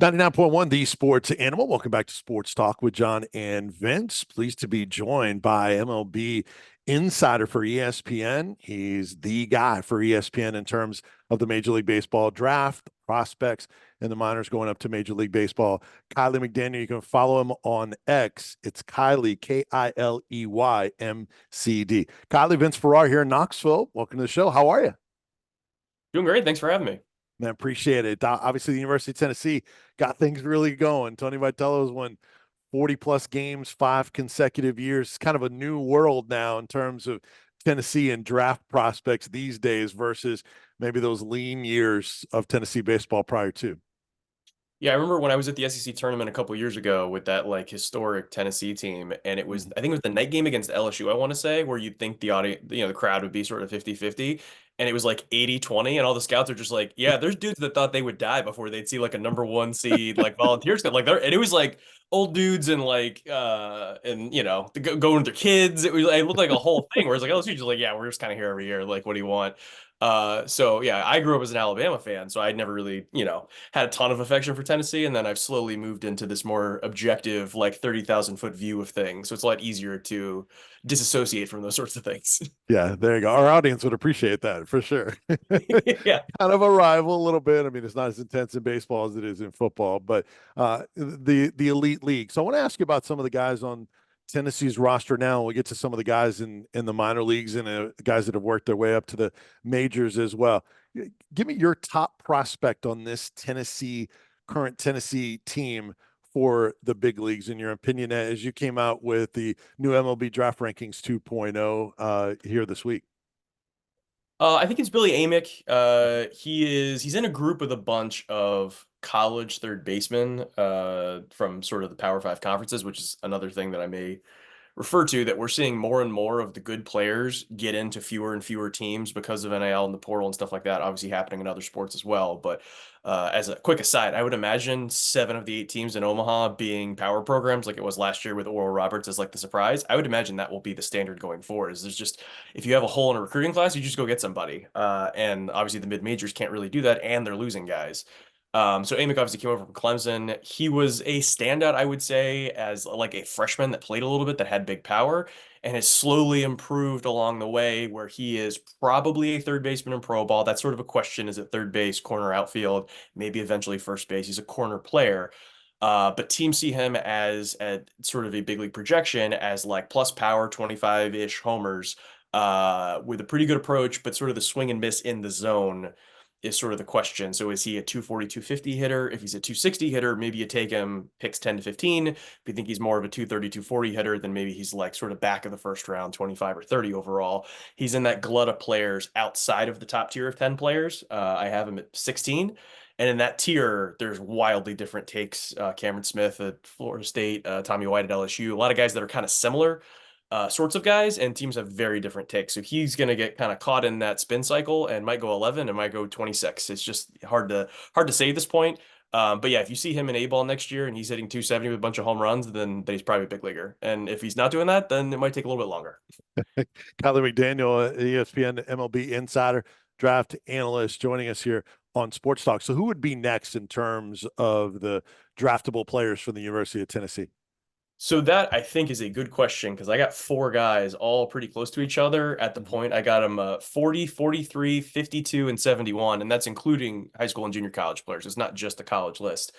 99.1 The Sports Animal. Welcome back to Sports Talk with John and Vince. Pleased to be joined by MLB Insider for ESPN. He's the guy for ESPN in terms of the Major League Baseball draft, prospects, and the minors going up to Major League Baseball. Kiley McDaniel, you can follow him on X. It's Kiley, KILEYMCD. Kiley, Vince Ferrara here in Knoxville. Welcome to the show. How are you? Doing great. Thanks for having me. Man, appreciate it. Obviously, the University of Tennessee got things really going. Tony Vitello's won 40 plus games, 5 consecutive years. It's kind of a new world now in terms of Tennessee and draft prospects these days versus maybe those lean years of Tennessee baseball prior to. Yeah, I remember when I was at the SEC tournament a couple years ago with that like historic Tennessee team, and it was Mhm. I think it was the night game against LSU, I want to say, where you'd think the audience, the crowd would be sort of 50-50, and it was like 80-20, and all the scouts are just like, yeah, there's dudes that thought they would die before they'd see like a number one seed like volunteers like there, and it was like old dudes and like and going with their kids. It looked like a whole thing. Whereas like LSU just like, yeah, we're just kind of here every year. Like, what do you want? So yeah, I grew up as an Alabama fan, so I'd never really, had a ton of affection for Tennessee, and then I've slowly moved into this more objective, like 30,000 foot view of things. So it's a lot easier to disassociate from those sorts of things. Yeah, there you go. Our audience would appreciate that for sure. Yeah. Kind of a rival a little bit. I mean, it's not as intense in baseball as it is in football, but the elite league. So I want to ask you about some of the guys on Tennessee's roster now. We'll get to some of the guys in the minor leagues and guys that have worked their way up to the majors as well. Give me your top prospect on this current Tennessee team for the big leagues, in your opinion, as you came out with the new MLB Draft Rankings 2.0 here this week? I think it's Billy Amick. He's in a group with a bunch of college third basemen from sort of the Power Five conferences, which is another thing that I may refer to, that we're seeing more and more of the good players get into fewer and fewer teams because of NIL and the portal and stuff like that, obviously happening in other sports as well. But as a quick aside, I would imagine 7 of the 8 teams in Omaha being power programs like it was last year with Oral Roberts as like the surprise. I would imagine that will be the standard going forward. Is there's just, if you have a hole in a recruiting class, you just go get somebody. And obviously the mid majors can't really do that, and they're losing guys. So Amick obviously came over from Clemson. He was a standout, I would say, as like a freshman that played a little bit, that had big power, and has slowly improved along the way, where he is probably a third baseman in pro ball. That's sort of a question. Is it third base, corner, outfield, maybe eventually first base? He's a corner player. But teams see him as at sort of a big league projection as like plus power, 25-ish homers, with a pretty good approach, but sort of the swing and miss in the zone is sort of the question. So is he a 240, 250 hitter? If he's a 260 hitter, maybe you take him picks 10 to 15. If you think he's more of a 230, 240 hitter, then maybe he's like sort of back of the first round, 25 or 30 overall. He's in that glut of players outside of the top tier of 10 players. I have him at 16. And in that tier, there's wildly different takes. Cameron Smith at Florida State, Tommy White at LSU, a lot of guys that are kind of similar sorts of guys, and teams have very different takes. So he's going to get kind of caught in that spin cycle and might go 11 and might go 26. It's just hard to say at this point. But yeah, if you see him in A-ball next year and he's hitting 270 with a bunch of home runs, then he's probably a big leaguer. And if he's not doing that, then it might take a little bit longer. Kiley McDaniel, ESPN MLB Insider, draft analyst, joining us here on Sports Talk. So who would be next in terms of the draftable players from the University of Tennessee? So that I think is a good question, because I got 4 guys all pretty close to each other at the Mhm. point. I got them 40, 43, 52, and 71, and that's including high school and junior college players. It's not just the college list.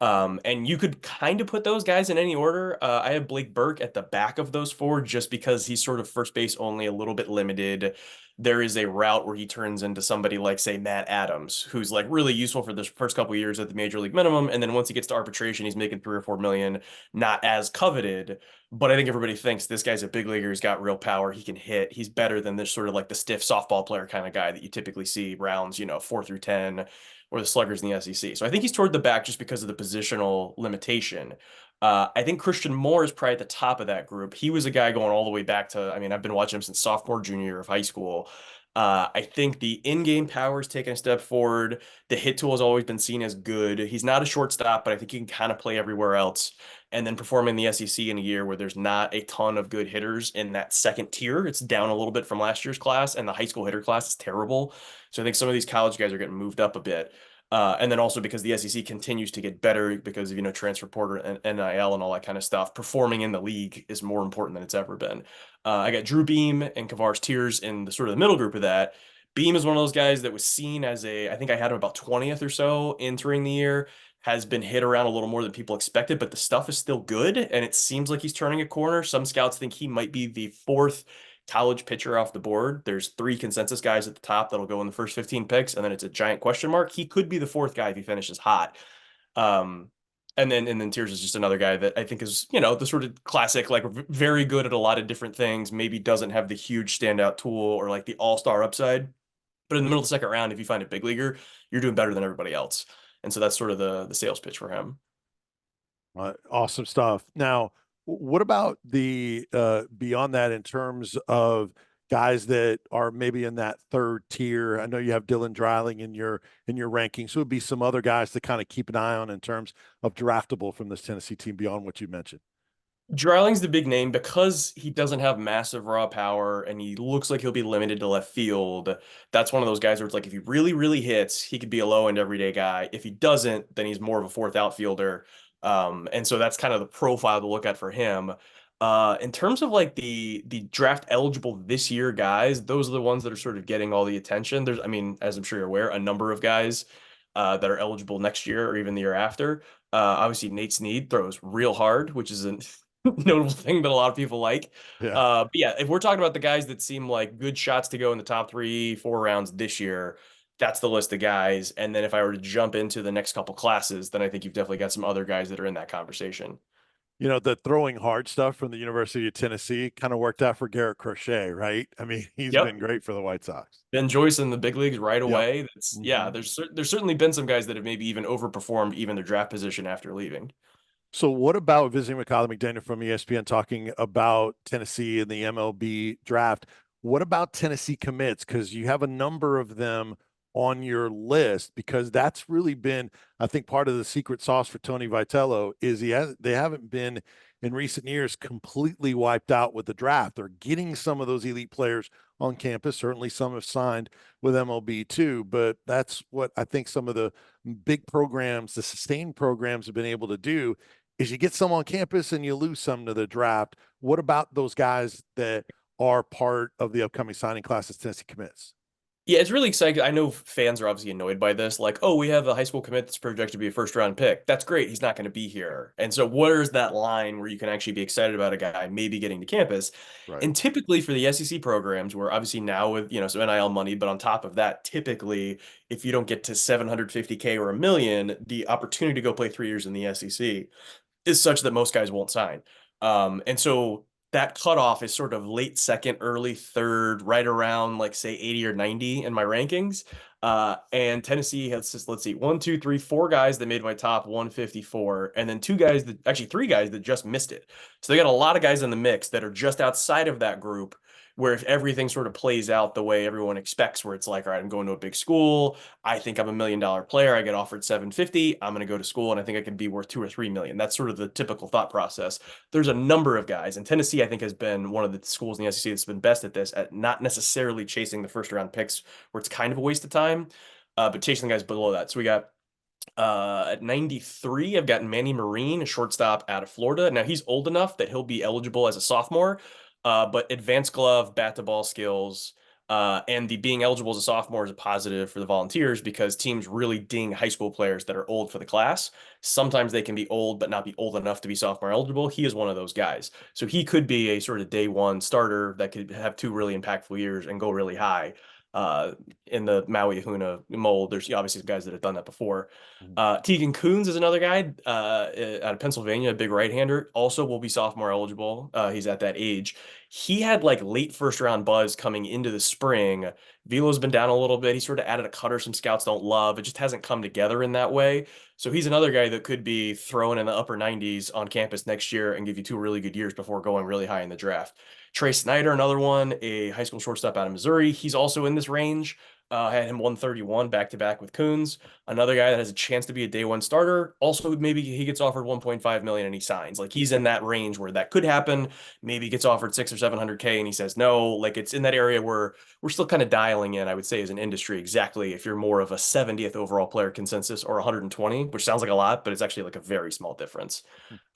Mhm. And you could kind of put those guys in any order. I have Blake Burke at the back of those 4 just because he's sort of first base only, a little bit limited. There is a route where he turns into somebody like, say, Matt Adams, who's like really useful for the first couple years at the major league minimum. And then once he gets to arbitration, he's making 3 or 4 million, not as coveted. But I think everybody thinks this guy's a big leaguer. He's got real power. He can hit. He's better than this sort of like the stiff softball player kind of guy that you typically see rounds, 4 through 10, or the sluggers in the SEC. So I think he's toward the back just because of the positional limitation. I think Christian Moore is probably at the top of that group. He was a guy going all the way back to, I mean, I've been watching him since sophomore, junior year of high school. I think the in-game power is taking a step forward. The hit tool has always been seen as good. He's not a shortstop, but I think he can kind of play everywhere else. And then performing in the SEC in a year where there's not a ton of good hitters in that second tier. It's down a little bit from last year's class, and the high school hitter class is terrible. So I think some of these college guys are getting moved up a bit. And then also because the SEC continues to get better because of, transfer portal and NIL and all that kind of stuff, performing in the league is more important than it's ever been. I got Drew Beam and Kavares Tears in the sort of the middle group of that. Beam is one of those guys that was seen as I think I had him about 20th or so entering the year, has been hit around a little more than people expected, but the stuff is still good, and it seems like he's turning a corner. Some scouts think he might be the fourth college pitcher off the board. There's three consensus guys at the top that'll go in the first 15 picks, and then it's a giant question mark. He could be the fourth guy if he finishes hot. Um, and then Tears is just another guy that I think is, the sort of classic, like very good at a lot of different things, maybe doesn't have the huge standout tool or like the all-star upside. But in the middle of the second round, if you find a big leaguer, you're doing better than everybody else. And so that's sort of the sales pitch for him. Awesome stuff. Now, what about the beyond that in terms of guys that are maybe in that third tier? I know you have Dylan Dreiling in your rankings. So it would be some other guys to kind of keep an eye on in terms of draftable from this Tennessee team beyond what you mentioned. Dreiling's the big name because he doesn't have massive raw power and he looks like he'll be limited to left field. That's one of those guys where it's like if he really, really hits, he could be a low end everyday guy. If he doesn't, then he's more of a fourth outfielder. And so that's kind of the profile to look at for him. In terms of like the draft eligible this year guys, those are the ones that are sort of getting all the attention. There's, I mean, as I'm sure you're aware, a number of guys that are eligible next year or even the year after. Obviously, Nate Snead throws real hard, which is an notable thing that a lot of people like. Yeah. But yeah, if we're talking about the guys that seem like good shots to go in the top 3, 4 rounds this year, that's the list of guys. And then if I were to jump into the next couple classes, then I think you've definitely got some other guys that are in that conversation. The throwing hard stuff from the University of Tennessee kind of worked out for Garrett Crochet, right? I mean, he's been Yep. great for the White Sox. Ben Joyce in the big leagues right Yep. away. That's yeah. Mhm. There's certainly been some guys that have maybe even overperformed even their draft position after leaving. So what about visiting with Kiley McDaniel from ESPN talking about Tennessee and the MLB draft? What about Tennessee commits? Because you have a number of them on your list because that's really been, I think, part of the secret sauce for Tony Vitello is they haven't been in recent years completely wiped out with the draft. They're getting some of those elite players on campus. Certainly some have signed with MLB too, but that's what I think some of the big programs, the sustained programs have been able to do is you get some on campus and you lose some to the draft. What about those guys that are part of the upcoming signing class as Tennessee commits? Yeah, it's really exciting. I know fans are obviously annoyed by this. Like, oh, we have a high school commit that's projected to be a first round pick. That's great. He's not going to be here. And so, where's that line where you can actually be excited about a guy maybe getting to campus? Right. And typically for the SEC programs, where obviously now with, some NIL money, but on top of that, typically, if you don't get to 750K or a million, the opportunity to go play 3 years in the SEC is such that most guys won't sign. And so that cutoff is sort of late second, early third, right around like say 80 or 90 in my rankings. And Tennessee has just, let's see, 1, 2, 3, 4 guys that made my top 154, and then actually 3 guys that just missed it. So they got a lot of guys in the mix that are just outside of that group where if everything sort of plays out the way everyone expects, where it's like, all right, I'm going to a big school. I think I'm $1 million player. I get offered 750. I'm going to go to school and I think I can be worth 2 or 3 million. That's sort of the typical thought process. There's a number of guys, and Tennessee, I think, has been one of the schools in the SEC that's been best at this, at not necessarily chasing the first round picks where it's kind of a waste of time, but chasing the guys below that. So we got at 93, I've got Manny Marine, a shortstop out of Florida. Now he's old enough that he'll be eligible as a sophomore, but advanced glove, bat to ball skills, and the being eligible as a sophomore is a positive for the Volunteers because teams really ding high school players that are old for the class. Sometimes they can be old, but not be old enough to be sophomore eligible. He is one of those guys. So he could be a sort of day one starter that could have 2 really impactful years and go really high. In the Maui Ahuna mold, there's obviously guys that have done that before. Mhm. Tegan Coons is another guy out of Pennsylvania, a big right-hander. Also will be sophomore eligible. He's at that age. He had like late first round buzz coming into the spring. Velo's been down a little bit. He sort of added a cutter some scouts don't love. It just hasn't come together in that way. So he's another guy that could be thrown in the upper 90s on campus next year and give you 2 really good years before going really high in the draft. Trey Snyder, another one, a high school shortstop out of Missouri. He's also in this range. Had him 131 back to back with Coons. Another guy that has a chance to be a day one starter. Also, maybe he gets offered 1.5 million and he signs. Like he's in that range where that could happen. Maybe he gets offered 6 or 700K and he says no. Like it's in that area where we're still kind of dialing in, I would say, as an industry exactly if you're more of a 70th overall player consensus or 120, which sounds like a lot, but it's actually like a very small difference.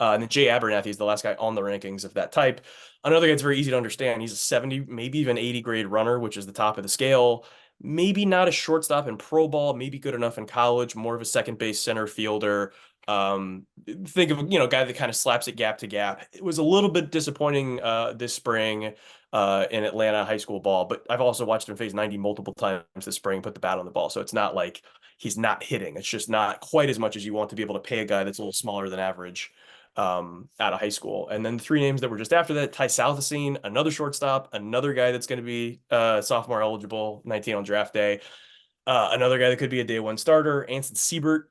And then Jay Abernathy is the last guy on the rankings of that type. Another guy that's very easy to understand. He's a 70, maybe even 80 grade runner, which is the top of the scale. Maybe not a shortstop in pro ball, maybe good enough in college, more of a second base center fielder. Think of, a guy that kind of slaps it gap to gap. It was a little bit disappointing this spring in Atlanta high school ball, but I've also watched him face 90 multiple times this spring, put the bat on the ball. So it's not like he's not hitting. It's just not quite as much as you want to be able to pay a guy that's a little smaller than average out of high school. And then the 3 names that were just after that, Ty Southasine, another shortstop, another guy that's going to be sophomore eligible, 19 on draft day. Another guy that could be a day one starter, Anson Siebert,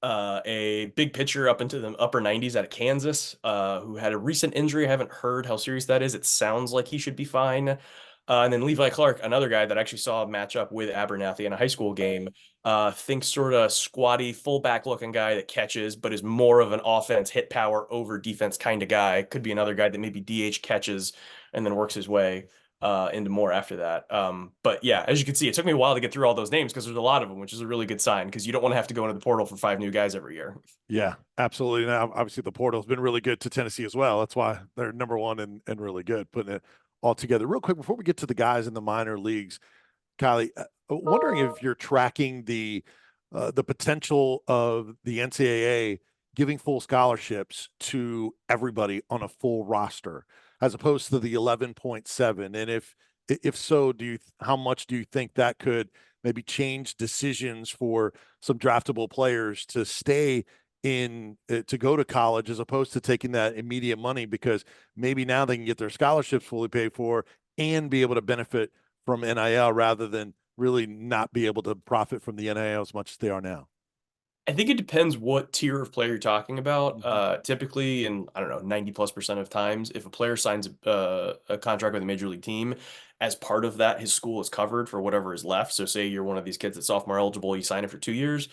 a big pitcher up into the upper 90s out of Kansas, who had a recent injury. I haven't heard how serious that is. It sounds like he should be fine. And then Levi Clark, another guy that actually saw a matchup with Abernathy in a high school game. Think sort of squatty, fullback looking guy that catches, but is more of an offense, hit power over defense kind of guy. Could be another guy that maybe DH catches and then works his way into more after that. But yeah, as you can see, it took me a while to get through all those names because there's a lot of them, which is a really good sign because you don't want to have to go into the portal for 5 new guys every year. Yeah, absolutely. Now, obviously, the portal's been really good to Tennessee as well. That's why they're number one and really good, putting it all together. Real quick, before we get to the guys in the minor leagues, Kylie, wondering if you're tracking the potential of the NCAA giving full scholarships to everybody on a full roster, as opposed to the 11.7, and if so, how much do you think that could maybe change decisions for some draftable players to stay in to go to college as opposed to taking that immediate money because maybe now they can get their scholarships fully paid for and be able to benefit from NIL rather than really not be able to profit from the NIL as much as they are now? I think it depends what tier of player you're talking about. Mhm. Typically, in I don't know, 90+% of times, if a player signs a contract with a major league team, as part of that, his school is covered for whatever is left. So, say you're one of these kids that's sophomore eligible, you sign it for 2 years.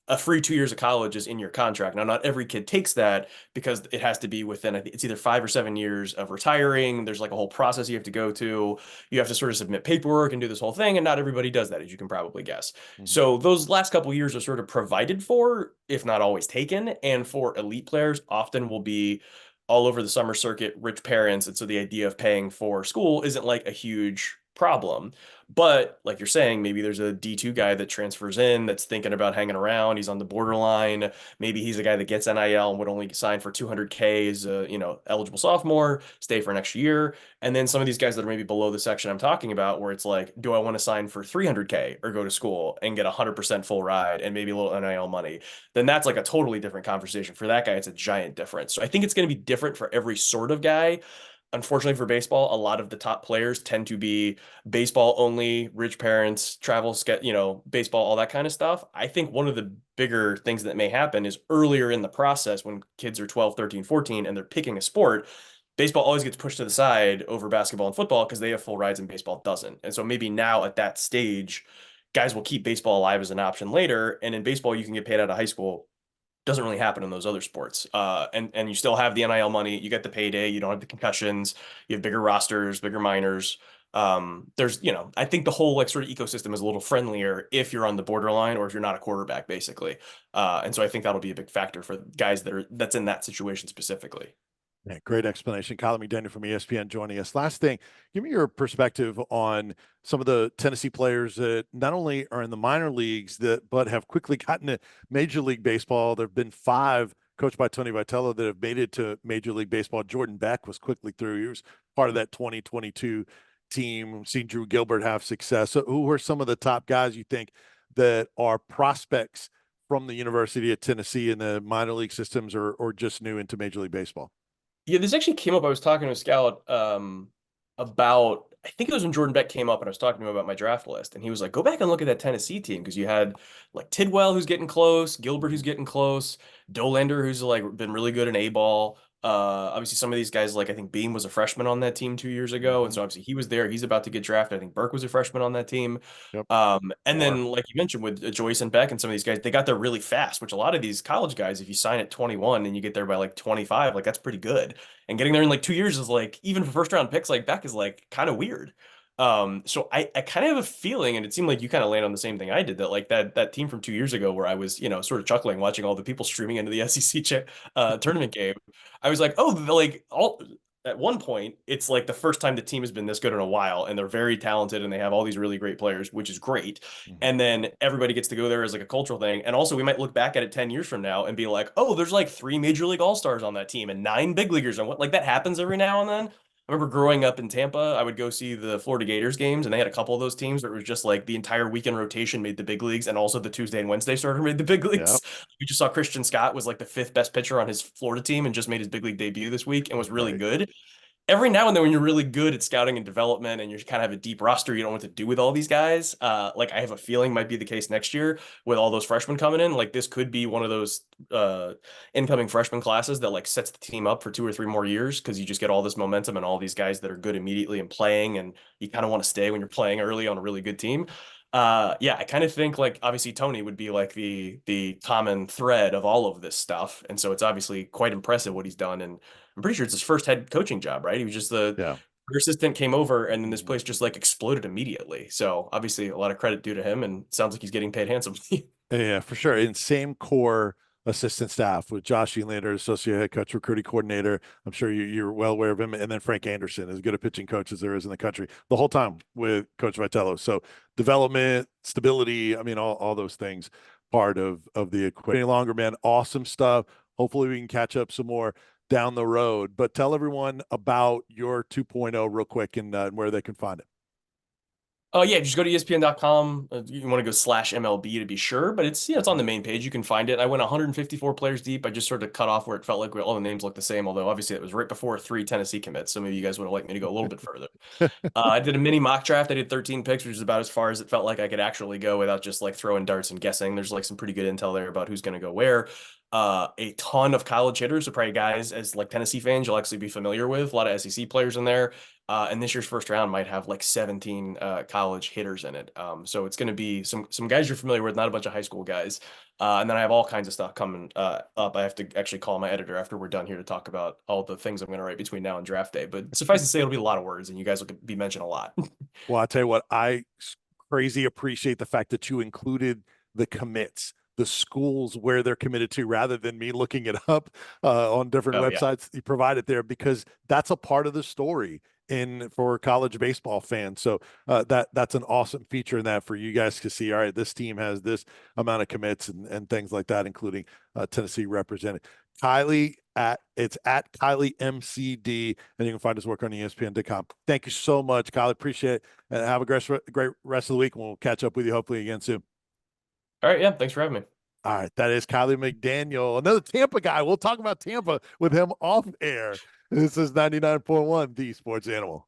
A free 2 years of college is in your contract. Now, not every kid takes that because it has to be within, I think it's either 5 or 7 years of retiring. There's like a whole process you have to go to. You have to sort of submit paperwork and do this whole thing. And not everybody does that, as you can probably guess. Mhm. So those last couple of years are sort of provided for, if not always taken. And for elite players, often will be all over the summer circuit, rich parents. And so the idea of paying for school isn't like a huge problem. But like you're saying, maybe there's a D2 guy that transfers in that's thinking about hanging around. He's on the borderline. Maybe he's a guy that gets NIL and would only sign for 200K as a, eligible sophomore, stay for an extra year. And then some of these guys that are maybe below the section I'm talking about, where it's like, do I want to sign for 300K or go to school and get 100% full ride and maybe a little NIL money? Then that's like a totally different conversation. For that guy, it's a giant difference. So I think it's going to be different for every sort of guy. Unfortunately for baseball, a lot of the top players tend to be baseball only, rich parents, travel, baseball, all that kind of stuff. I think one of the bigger things that may happen is earlier in the process when kids are 12, 13, 14, and they're picking a sport, baseball always gets pushed to the side over basketball and football because they have full rides and baseball doesn't. And so maybe now at that stage, guys will keep baseball alive as an option later. And in baseball, you can get paid out of high school. Doesn't really happen in those other sports. And you still have the NIL money, you get the payday, you don't have the concussions, you have bigger rosters, bigger minors. I think the whole like sort of ecosystem is a little friendlier if you're on the borderline or if you're not a quarterback, basically. And so I think that'll be a big factor for guys that's in that situation specifically. Yeah, great explanation. Kiley McDaniel from ESPN joining us. Last thing, give me your perspective on some of the Tennessee players that not only are in the minor leagues but have quickly gotten to Major League Baseball. There have been 5 coached by Tony Vitello that have made it to Major League Baseball. Jordan Beck was quickly through. He was part of that 2022 team. We've seen Drew Gilbert have success. So who are some of the top guys you think that are prospects from the University of Tennessee in the minor league systems or just new into Major League Baseball? Yeah, this actually came up. I was talking to a scout about, I think it was when Jordan Beck came up and I was talking to him about my draft list. And he was like, go back and look at that Tennessee team because you had like Tidwell, who's getting close, Gilbert, who's getting close, Dolander, who's like been really good in A ball. Obviously, some of these guys, like I think Beam was a freshman on that team 2 years ago, and Hmm. so obviously he was there. He's about to get drafted. I think Burke was a freshman on that team. Yep. And Or then, like you mentioned, with Joyce and Beck and some of these guys, they got there really fast, which a lot of these college guys, if you sign at 21 and you get there by like 25, like that's pretty good. And getting there in like 2 years is like, even for first round picks like Beck is like kind of weird. So I kind of have a feeling, and it seemed like you kind of land on the same thing I did, that like that team from 2 years ago where I was, sort of chuckling watching all the people streaming into the SEC tournament game. I was like, oh, like all at one point, it's like the first time the team has been this good in a while, and they're very talented and they have all these really great players, which is great. Mhm. And then everybody gets to go there as like a cultural thing. And also, we might look back at it 10 years from now and be like, oh, there's like three major league all-stars on that team and nine big leaguers. And what like that happens every now and then. I remember growing up in Tampa, I would go see the Florida Gators games, and they had a couple of those teams where it was just like the entire weekend rotation made the big leagues, and also the Tuesday and Wednesday starter made the big Yep. leagues. We just saw Christian Scott was like the fifth best pitcher on his Florida team and just made his big league debut this week and was really Right. good. Every now and then when you're really good at scouting and development and you kind of have a deep roster, you don't know what to do with all these guys. Like I have a feeling might be the case next year with all those freshmen coming in. Like this could be one of those uh, incoming freshman classes that like sets the team up for 2 or 3 more years because you just get all this momentum and all these guys that are good immediately and playing, and you kind of want to stay when you're playing early on a really good team. Yeah, I kind of think like obviously Tony would be like the common thread of all of this stuff, and so it's obviously quite impressive what he's done. And I'm pretty sure it's his first head coaching job, right? He was just the Yeah. assistant, came over, and then this Mhm. place just like exploded immediately. So obviously a lot of credit due to him, and sounds like he's getting paid handsomely. Yeah, for sure. And same core assistant staff with Josh Elander, associate head coach, recruiting coordinator. I'm sure you're well aware of him. And then Frank Anderson, as good a pitching coach as there is in the country, the whole time with Coach Vitello. So development, stability, I mean, all those things part of the equation. Any longer, man. Awesome stuff. Hopefully we can catch up some more down the road. But tell everyone about your 2.0 real quick and where they can find it. Oh yeah, just go to ESPN.com. You want to go /MLB to be sure, but it's on Mhm. the main page. You can find it. I went 154 players deep. I just sort of cut off where it felt like all the names looked the same, although obviously it was right before three Tennessee commits. So maybe you guys would have liked me to go a little bit further. I did a mini mock draft. I did 13 picks, which is about as far as it felt like I could actually go without just like throwing darts and guessing. There's like some pretty good intel there about who's going to go where. A ton of college hitters, so probably guys as like Tennessee fans you'll actually be familiar with. A lot of SEC players in there. And this year's first round might have like 17 college hitters in it. So it's going to be some guys you're familiar with, not a bunch of high school guys. And then I have all kinds of stuff coming up. I have to actually call my editor after we're done here to talk about all the things I'm going to write between now and draft day. But suffice to say, it'll be a lot of words, and you guys will be mentioned a lot. Well, I'll tell you what, crazy appreciate the fact that you included the commits, the schools where they're committed to, rather than me looking it up on different Oh yeah. websites. You provide it there because that's a part of the story in for college baseball fans. So that's an awesome feature in that for you guys to see. All right, this team has this amount of commits and things like that, including Tennessee represented. Kiley it's at Kiley MCD, and you can find his work on ESPN.com. Thank you so much, Kiley. Appreciate it. And have a great rest of the week. And we'll catch up with you hopefully again soon. All right. Yeah. Thanks for having me. All right. That is Kiley McDaniel, another Tampa guy. We'll talk about Tampa with him off air. This is 99.1, the Sports Animal.